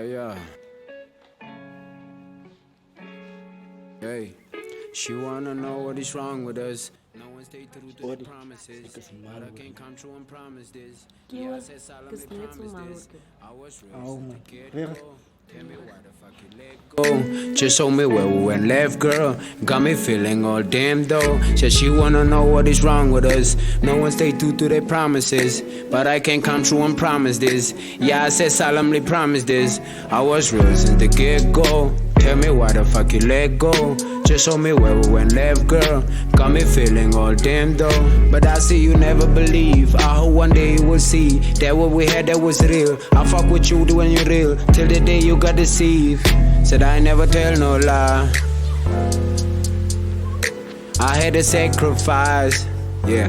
Yeah. Hey, she wanna know what is wrong with us. No one stay true to the promises, but I can't come true and promise this. Yeah, I said solemnly promise this. I was real since the get-go. Tell me why the fuck you let go. Just show me where we went left, girl. Got me feeling all damn though. Said she wanna know what is wrong with us. No one stay true to their promises, but I can't come true and promise this. Yeah, I said solemnly promise this. I was real since the get-go. Tell me why the fuck you let go. Just show me where we went left, girl. Got me feeling all damn though. But I see you never believe. I hope one day you will see that what we had that was real. I fuck with you when you're real, till the day you got deceived. Said I never tell no lie. I had to sacrifice. Yeah.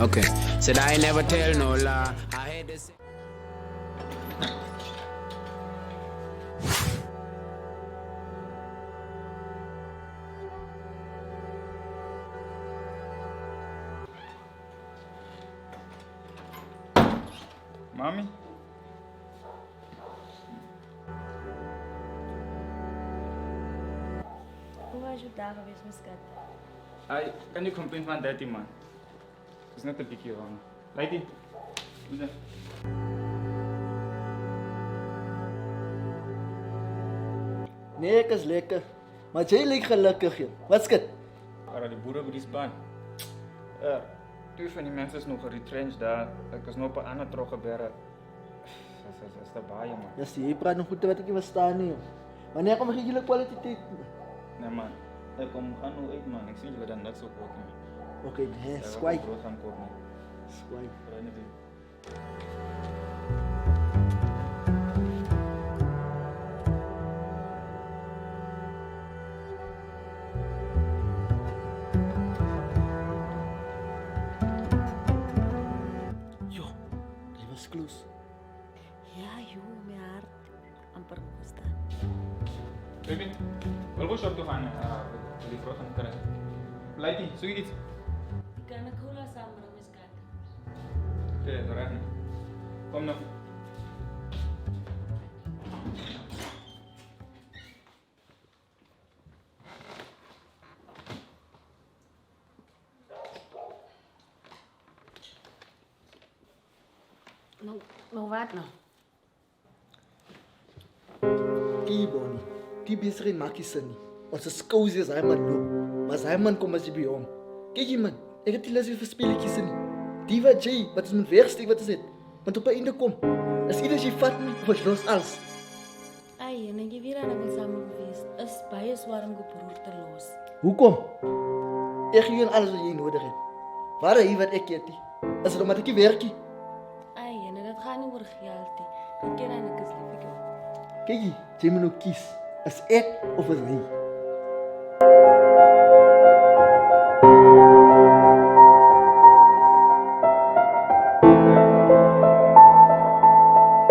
Okay. Said I never tell no lie. I had to. Mami? Hoe was jou dag geweest, my skat? Ai, kan jy complain van daddy man? Dis net 'n bietjie wrong. Lady. Hoe dan? Nee, ek is lekker. Maar jy lyk gelukkig, joh. Wat skit? Ara die boere by die span. Twee van die mense is nog retrenched daar. Ek is nog op 'n ander trog gebeure. Dis te baie man. Ja, jy praat nog goed wat ek nie verstaan nie, joh. Wanneer kom jy julle kwaliteit? Nee man. Ek kom gaan nou uit man. Ek sien julle dan niks op ook nie. Okay, nee, skwai. Brood gaan koop nie. Skwai. Raai net nie. Joh, jy was close. Ja, joh, my hart amper verstaan. Baby, wil gou shop toe gaan. Die brood gaan kry. Lady, sou jy iets? Ek kan 'n cola saambring, my skat. Okay, reg. Kom nou. Nou wat nou? Kie Bonnie, die besigheid maak nie sin nie. Ons is cozy as hy man loop. Maar as hy man kom as jy by hom. Kyk jy man, ek het nie lus vir speletjies nie. Die wat jy, wat is moet wegsteek wat is dit? Want op 'n einde kom. As ieder jy vat nie, word los alles. Ai, en jy weer aan 'n saam gewees. Is baie swaar om gebroer te los. Hoekom? Ek gee jou alles wat jy nodig het. Waar hy wat ek het nie. Is dit omdat ek nie werk nie? Ai, en dit gaan nie oor geld nie. Ek ken en ek is lief vir jou. Kyk jy moet nou kies. Is ek of is hy?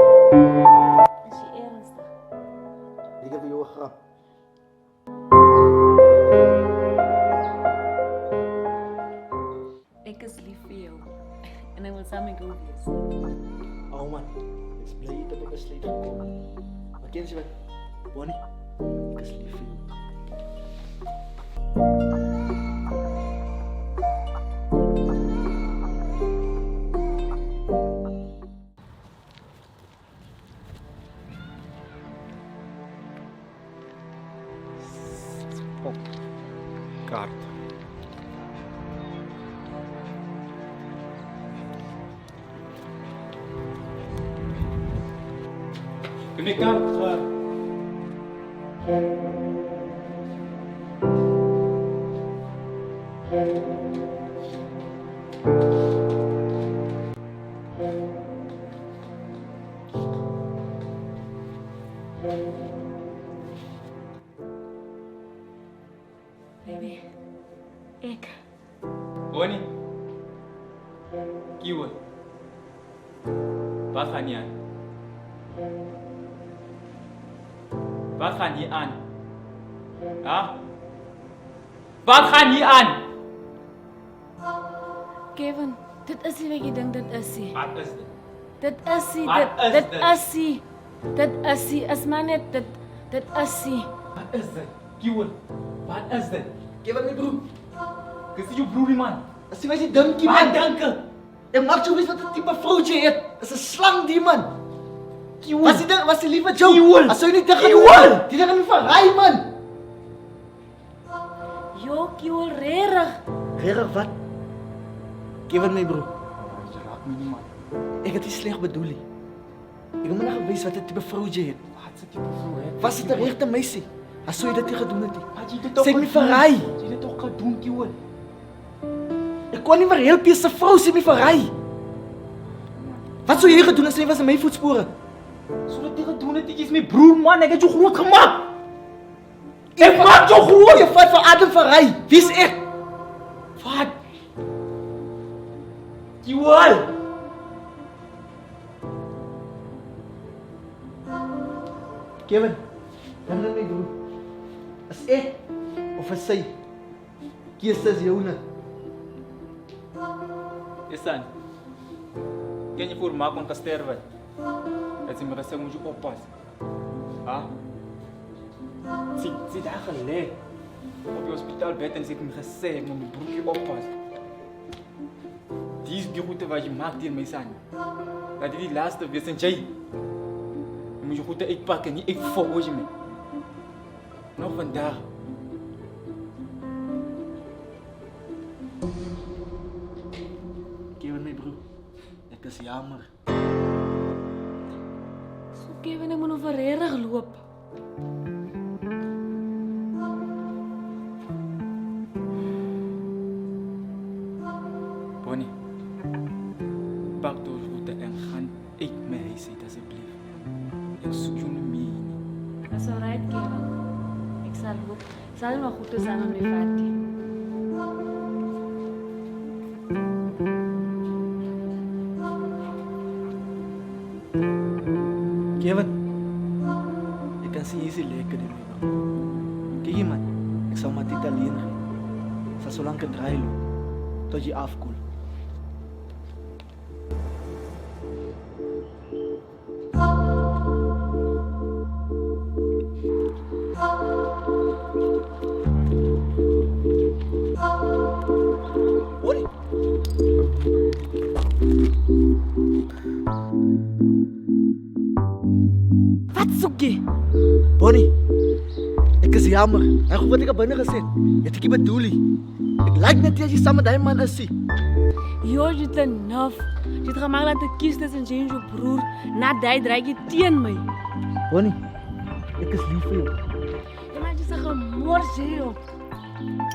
Is jy ernstig? Ek het vir jou 'n grap. Ek is lief vir jou. En ek wil saam met jou wees. Oh man, ek is bly dat ek besluit gekom. Maar ken jy wat? Bonnie, ek is lief vir jou. Kaart. Kun jy kaart gaan? Baby, ek. Bonnie. Kiwi. Wat gaan jy aan? Wat gaan jy aan? Ja? Wat gaan jy aan? Kevin, dit is nie wat jy dink dit is nie. Wat is dit? Dit is nie, Wat is dit dit? is nie. Dit is hy, is maar net dit is hy. Wat is dit? Kiewel, wat is dit? Kevin, my broer. Dis nie jou broerie man. As jy die dinkie Wat man. dankie? Ek maak jou weet wat 'n tipe vroutjie het. Is 'n slang die man. Kiewel. Was die lief met jou? Kiewel. As jy nie dit gaan Kiewel. doen. Die ding gaan nie verraai man. Jo, kiewel regtig. Regtig wat? Kevin, my broer. Jy raak my nie man. Ek het nie sleg bedoel nie. Ek het maar net gewys wat 'n tipe vroutjie het. Wat se tipe vrou hè? Was dit 'n regte meisie? As jy dit nie gedoen het nie. Wat jy dit toch Sy het my gedoen? verraai. Jy het dit toch gedoen, Kiewel. Ek kon nie meer help jy se vrou sy my verraai. Wat sou jy gedoen as jy was in my voetspore? So wat jy gedoen het, jy is my broer man, ek het jou groot gemaak. Ek maak jou groot. Jy vat vir Adam verraai. Wie's ek? Wat? Kiewel. Kevin, dan my broer. As ek of as sy keuse is joune. Isan. Ken jy voor maak om te sterwe? Het sy my gesê moet jy oppas. Ha? Sy daar gelê. Op die hospitaalbed en sy het my gesê ek moet my broertjie oppas. Die is die route wat jy maak teen my son. Dat dit die laaste wees en jy. Jy moet jy goed uitpak en nie uitvolg jy my. Nog vandag. Kevin, my broer. Ek is jammer. So Kevin, ek moet nou vir regtig loop. Bonnie. Pak door route en gaan uit my huis uit asseblief. Ek soek jou nie meer nie. Dis alright, Kevin. Ek sal loop. Sal nog goed wees aan my Fatty. Kevin. Ek kan sien jy is lekker die my man. Kyk hier man. Ek sal maar dit alleen ry. Sal so lank draai loop tot jy afkoel. Bonnie. Wat soek jy? Bonnie. Ek is jammer. Ek hoor wat ek binne gesê het. Jy het ek nie bedoel nie. Ek like net as jy saam met daai man is. Jo, jy het enough. Jy het gemaak dat ek kies tussen jy en jou broer. Na die draai jy teen my. Bonnie. Ek is lief vir jou. Jy maak jy se gemors hier.